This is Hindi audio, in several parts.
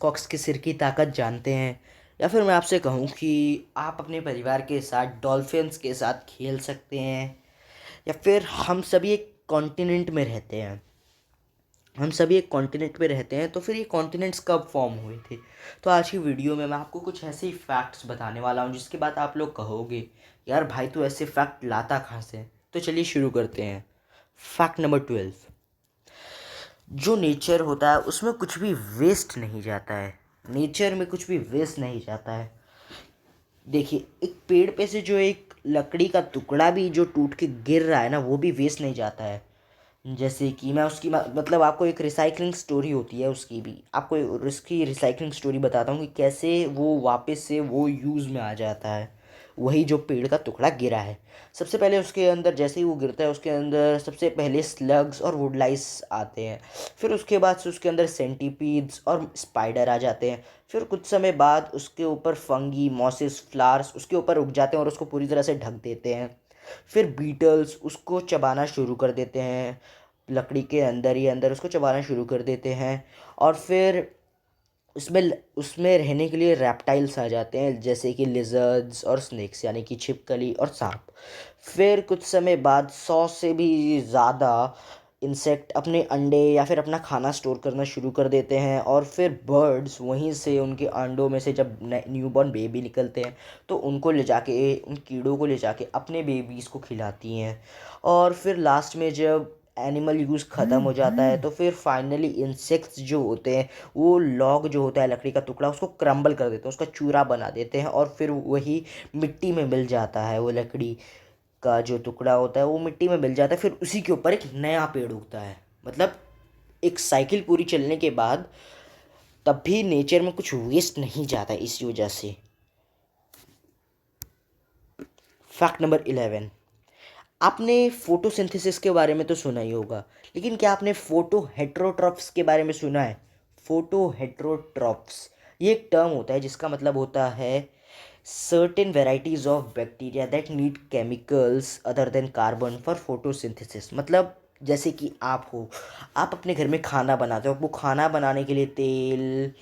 कॉक्स के सिर की ताकत जानते हैं, या फिर मैं आपसे कहूँ कि आप अपने परिवार के साथ डॉल्फिन्स के साथ खेल सकते हैं, या फिर हम सभी एक कॉन्टिनेंट में रहते हैं, तो फिर ये कॉन्टिनेंट्स कब फॉर्म हुए थे। तो आज की वीडियो में मैं आपको कुछ ऐसे ही फैक्ट्स बताने वाला हूँ जिसके बाद आप लोग कहोगे यार भाई तू ऐसे फैक्ट लाता कहाँ से। तो चलिए शुरू करते हैं। Fact number 12। जो नेचर होता है उसमें कुछ भी वेस्ट नहीं जाता है। नेचर में कुछ भी वेस्ट नहीं जाता है। देखिए, एक पेड़ पे से जो एक लकड़ी का टुकड़ा भी जो टूट के गिर रहा है ना, वो भी वेस्ट नहीं जाता है। जैसे कि मैं उसकी मतलब आपको एक रिसाइकलिंग स्टोरी होती है, उसकी भी आपको उसकी रिसाइकलिंग स्टोरी बताता हूँ कि कैसे वो वापस से वो यूज़ में आ जाता है। वही जो पेड़ का टुकड़ा गिरा है, सबसे पहले उसके अंदर जैसे ही वो गिरता है उसके अंदर सबसे पहले स्लग्स और वुडलाइस आते हैं। फिर उसके बाद से उसके अंदर सेंटीपीड्स और स्पाइडर आ जाते हैं। फिर कुछ समय बाद उसके ऊपर फंगी मॉसिस फ्लावर्स उसके ऊपर उग जाते हैं और उसको पूरी तरह से ढक देते हैं। फिर बीटल्स उसको चबाना शुरू कर देते हैं, लकड़ी के अंदर ही अंदर उसको चबाना शुरू कर देते हैं। और फिर उसमें उसमें रहने के लिए रेप्टाइल्स आ जाते हैं, जैसे कि लिजर्ड्स और स्नेक्स यानी कि छिपकली और सांप। फिर कुछ समय बाद 100 से भी ज़्यादा इंसेक्ट अपने अंडे या फिर अपना खाना स्टोर करना शुरू कर देते हैं। और फिर बर्ड्स वहीं से उनके अंडों में से जब न्यूबॉर्न बेबी निकलते हैं तो उनको ले जाके उन कीड़ों को ले जाके अपने बेबीज़ को खिलाती हैं। और फिर लास्ट में जब एनिमल यूज़ ख़त्म हो जाता है तो फिर फाइनली इंसेक्ट्स जो होते हैं वो लॉग जो होता है लकड़ी का टुकड़ा उसको क्रम्बल कर देते हैं, उसका चूरा बना देते हैं, और फिर वही मिट्टी में मिल जाता है। वो लकड़ी का जो टुकड़ा होता है वो मिट्टी में मिल जाता है, फिर उसी के ऊपर एक नया पेड़ उगता है। मतलब एक साइकिल पूरी चलने के बाद तब भी नेचर में कुछ वेस्ट नहीं जाता इस वजह से। Fact number 11। आपने फोटोसिंथेसिस के बारे में तो सुना ही होगा, लेकिन क्या आपने फोटो हेट्रोट्रॉप्स के बारे में सुना है। फोटो हेट्रोट्रॉप्स ये एक टर्म होता है जिसका मतलब होता है certain varieties of bacteria that need chemicals other than carbon for photosynthesis. मतलब जैसे कि आप अपने घर में खाना बनाते हो, आपको खाना बनाने के लिए तेल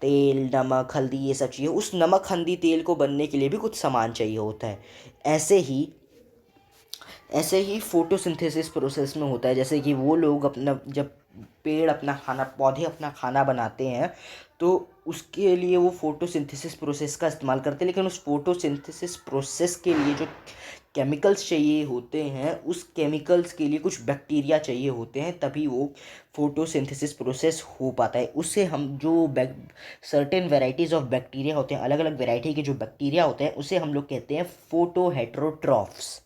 तेल नमक हल्दी ये सब चाहिए। उस नमक हल्दी तेल को बनने के लिए भी कुछ सामान चाहिए होता है। ऐसे ही ऐसे ही फोटोसिंथेसिस प्रोसेस में होता है, जैसे कि वो लोग अपना जब पेड़ अपना खाना पौधे अपना खाना बनाते हैं तो उसके लिए वो फोटोसिंथेसिस प्रोसेस का इस्तेमाल करते हैं। लेकिन उस फोटोसिंथेसिस प्रोसेस के लिए जो केमिकल्स चाहिए होते हैं, उस केमिकल्स के लिए कुछ बैक्टीरिया चाहिए होते हैं, तभी वो फोटोसिंथेसिस प्रोसेस हो पाता है। उससे हम जो सर्टेन वेराइटीज़ ऑफ बैक्टीरिया होते हैं, अलग अलग वेराइटी के जो बैक्टीरिया होते हैं, उसे हम लोग कहते हैं photo heterotrophs.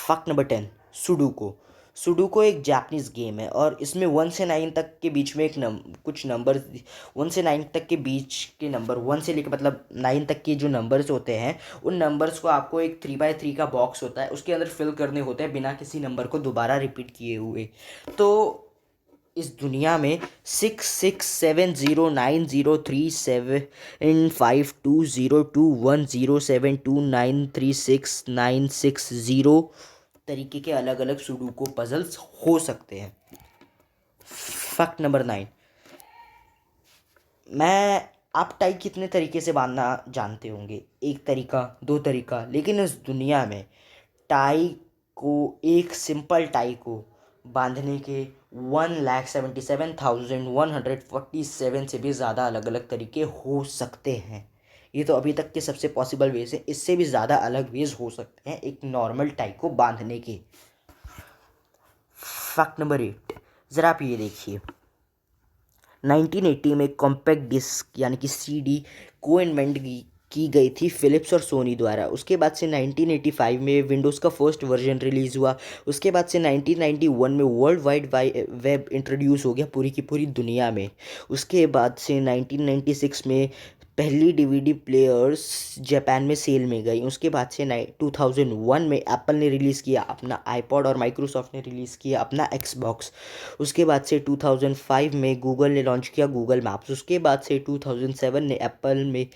Fact number 10। Sudoku. Sudoku एक जापानीज गेम है और इसमें 1 से 9 तक के बीच में कुछ नंबर 1 से 9 तक के बीच के नंबर 1 से लेकर मतलब 9 तक के जो नंबर्स होते हैं, उन नंबर्स को आपको एक 3x3 का बॉक्स होता है उसके अंदर फिल करने होते हैं बिना किसी नंबर को दोबारा रिपीट किए हुए। तो इस दुनिया में 6670930375202107293696 तरीके के अलग अलग सुडोकू पजल्स हो सकते हैं। Fact number 9। मैं आप टाई कितने तरीके से बांधना जानते होंगे, एक तरीका दो तरीका, लेकिन इस दुनिया में टाई को एक सिंपल टाई को बांधने के 1,77,147 से भी ज़्यादा अलग अलग तरीके हो सकते हैं। ये तो अभी तक के सबसे पॉसिबल वेज है, इससे भी ज़्यादा अलग वेज हो सकते हैं एक नॉर्मल टाई को बांधने के। Fact number 8। ज़रा आप ये देखिए, 1980 में कॉम्पैक्ट डिस्क यानी कि सीडी को इन्वेंट की गई थी फिलिप्स और सोनी द्वारा। उसके बाद से 1985 में विंडोज़ का फर्स्ट वर्जन रिलीज़ हुआ। उसके बाद से 1991 में वर्ल्ड वाइड वेब इंट्रोड्यूस हो गया पूरी की पूरी दुनिया में। उसके बाद से 1996 में पहली डीवीडी प्लेयर्स जापान में सेल में गई। उसके बाद से 2001 में एप्पल ने रिलीज़ किया अपना आईपॉड और माइक्रोसॉफ्ट ने रिलीज़ किया अपना एक्सबॉक्स। उसके बाद से 2005 में गूगल ने लॉन्च किया गूगल मैप्स। उसके बाद से 2007 ने एप्पल में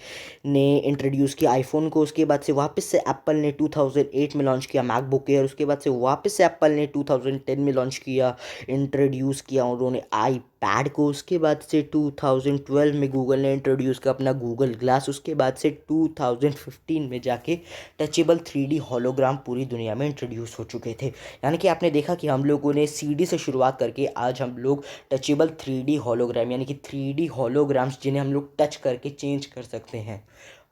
ने इंट्रोड्यूस किया आईफोन को। उसके बाद से वापस से एप्पल ने 2008 में लॉन्च किया मैकबुक एयर। उसके बाद से वापस से एप्पल ने 2010 में लॉन्च किया इंट्रोड्यूस किया उन्होंने पैड को, उसके बाद से 2012 में गूगल ने इंट्रोड्यूस किया अपना गूगल ग्लास, उसके बाद से 2015 में जाके टचेबल 3D हॉलोग्राम पूरी दुनिया में इंट्रोड्यूस हो चुके थे। यानी कि आपने देखा कि हम लोगों ने सीडी से शुरुआत करके आज हम लोग टचेबल 3D हॉलोग्राम यानी कि 3D हॉलोग्राम्स जिन्हें हम लोग टच करके चेंज कर सकते हैं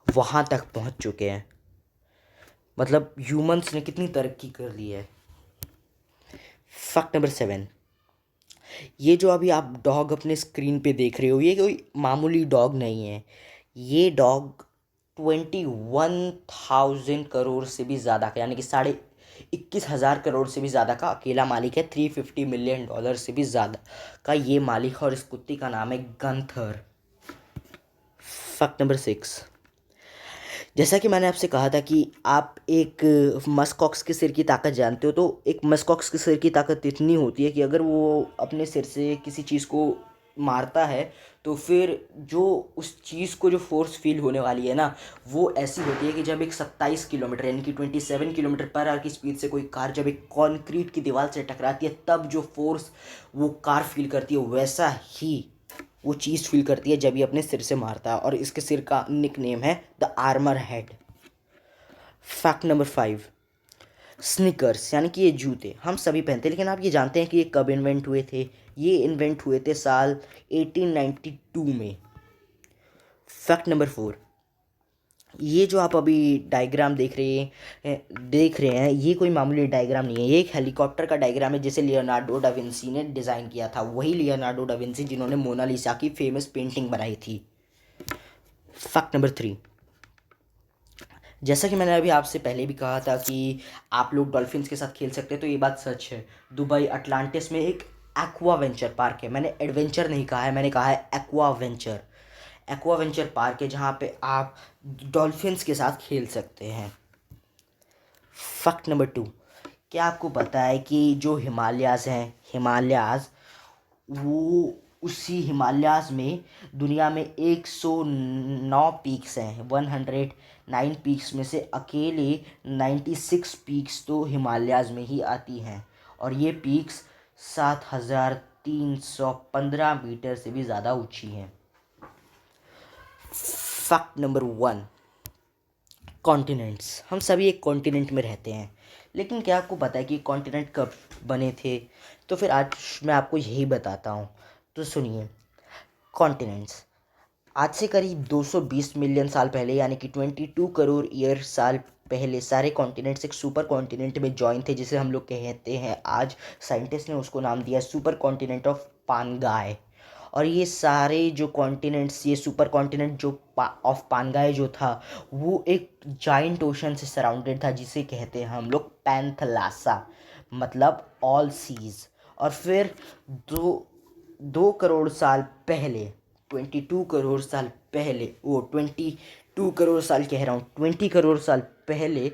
वहाँ तक पहुँच चुके हैं। मतलब ह्यूमंस ने कितनी तरक्की कर ली है। फैक्ट नंबर 7, ये जो अभी आप डॉग अपने स्क्रीन पे देख रहे हो ये कोई मामूली डॉग नहीं है। ये डॉग 21,000 करोड़ से भी ज़्यादा का यानी कि 21,000 करोड़ से भी ज़्यादा का अकेला मालिक है। $350 मिलियन से भी ज़्यादा का ये मालिक है और इस कुत्ते का नाम है गंथर। फैक्ट नंबर 6, जैसा कि मैंने आपसे कहा था कि आप एक मस्कॉक्स के सिर की ताकत जानते हो, तो एक मस्कॉक्स के सिर की ताकत इतनी होती है कि अगर वो अपने सिर से किसी चीज़ को मारता है तो फिर जो उस चीज़ को जो फोर्स फील होने वाली है ना वो ऐसी होती है कि जब एक 27 किलोमीटर यानी कि 27 किलोमीटर पर आवर की स्पीड से कोई कार जब एक कॉन्क्रीट की दीवार से टकराती है तब जो फोर्स वो कार फील करती है वैसा ही वो चीज़ फील करती है जब ये अपने सिर से मारता है और इसके सिर का निक नेम है the armour head. Fact number 5, Snickers यानी कि ये जूते हम सभी पहनते हैं, लेकिन आप ये जानते हैं कि ये कब इन्वेंट हुए थे? ये इन्वेंट हुए थे साल 1892 में। फैक्ट नंबर 4, ये जो आप अभी डायग्राम देख रहे हैं ये कोई मामूली डायग्राम नहीं है। ये एक हेलीकॉप्टर का डायग्राम है जिसे लियोनार्डो डा विंसी ने डिज़ाइन किया था। वही लियोनार्डो डा विंसी जिन्होंने मोनालिसा की फेमस पेंटिंग बनाई थी। फैक्ट नंबर 3, जैसा कि मैंने अभी आपसे पहले भी कहा था कि आप लोग डॉल्फिन्स के साथ खेल सकते हैं, तो ये बात सच है। दुबई अटलांटिस में एक एक्वा वेंचर पार्क है। मैंने एडवेंचर नहीं कहा है, मैंने कहा है aqua venture. Aqua venture park है जहाँ पे आप डॉल्फिन्स के साथ खेल सकते हैं। फैक्ट नंबर 2, क्या आपको पता है कि जो हिमालयाज़ हैं हिमालयाज़ वो उसी हिमालयाज़ में दुनिया में 109 पीक्स हैं। 109 पीक्स में से अकेले 96 पीक्स तो हिमालयाज़ में ही आती हैं और ये पीक्स 7,315 मीटर से भी ज़्यादा ऊंची हैं। फैक्ट नंबर 1, कॉन्टिनेंट्स हम सभी एक कॉन्टिनेंट में रहते हैं, लेकिन क्या आपको पता है कि कॉन्टिनेंट कब बने थे? तो फिर आज मैं आपको यही बताता हूँ। तो सुनिए, कॉन्टिनेंट्स आज से करीब 220 मिलियन साल पहले यानी कि 22 करोड़ ईयर साल पहले सारे कॉन्टिनेंट्स एक सुपर कॉन्टिनेंट में जॉइन थे जिसे हम लोग कहते हैं, आज साइंटिस्ट ने उसको नाम दिया सुपर कॉन्टिनेंट ऑफ पानगाय। और ये सारे जो कॉन्टिनेंट्स ये सुपर कॉन्टिनेंट जो ऑफ पानगाय जो था वो एक जाइंट ओशन से सराउंडेड था जिसे कहते हैं हम लोग पैंथलासा, मतलब ऑल सीज। और फिर दो 2 करोड़ साल पहले 22 करोड़ साल पहले 22 करोड़ साल कह रहा हूँ 20 करोड़ साल पहले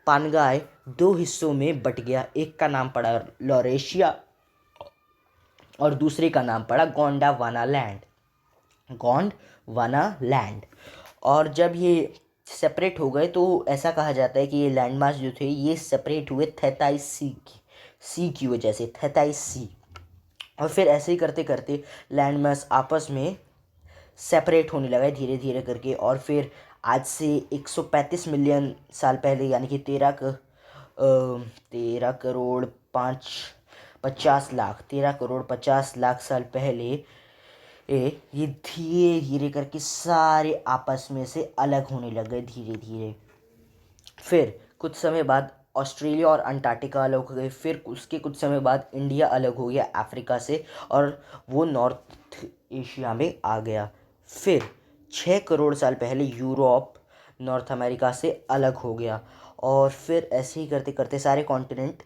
पानगाय दो हिस्सों में बट गया। एक का नाम पड़ा लॉरेशिया और दूसरे का नाम पड़ा गोंडवाना लैंड। और जब ये सेपरेट हो गए तो ऐसा कहा जाता है कि ये लैंडमास जो थे ये सेपरेट हुए थेताइस सी की वजह से, थेताइस सी। और फिर ऐसे ही करते करते लैंड मास आपस में सेपरेट होने लगा धीरे धीरे करके। और फिर आज से 135 मिलियन साल पहले यानी कि 13 करोड़ 50 लाख साल पहले ये धीरे धीरे करके सारे आपस में से अलग होने लग गए धीरे धीरे। फिर कुछ समय बाद ऑस्ट्रेलिया और अंटार्कटिका अलग हो गए। फिर उसके कुछ समय बाद इंडिया अलग हो गया अफ्रीका से और वो नॉर्थ एशिया में आ गया। फिर 6 करोड़ साल पहले यूरोप नॉर्थ अमेरिका से अलग हो गया। और फिर ऐसे ही करते करते सारे कॉन्टिनेंट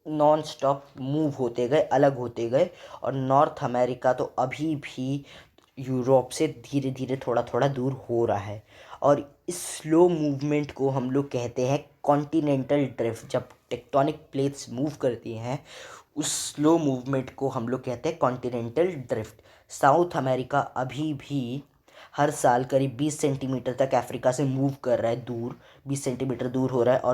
नॉन स्टॉप मूव होते गए, अलग होते गए। और नॉर्थ अमेरिका तो अभी भी यूरोप से धीरे धीरे थोड़ा थोड़ा दूर हो रहा है। और इस स्लो मूवमेंट को हम लोग कहते हैं कॉन्टिनेंटल ड्रिफ्ट। जब टेक्टोनिक प्लेट्स मूव करती हैं उस स्लो मूवमेंट को हम लोग कहते हैं कॉन्टिनेंटल ड्रिफ्ट। साउथ अमेरिका अभी भी हर साल करीब 20 सेंटीमीटर तक अफ्रीका से मूव कर रहा है, दूर 20 सेंटीमीटर दूर हो रहा है। और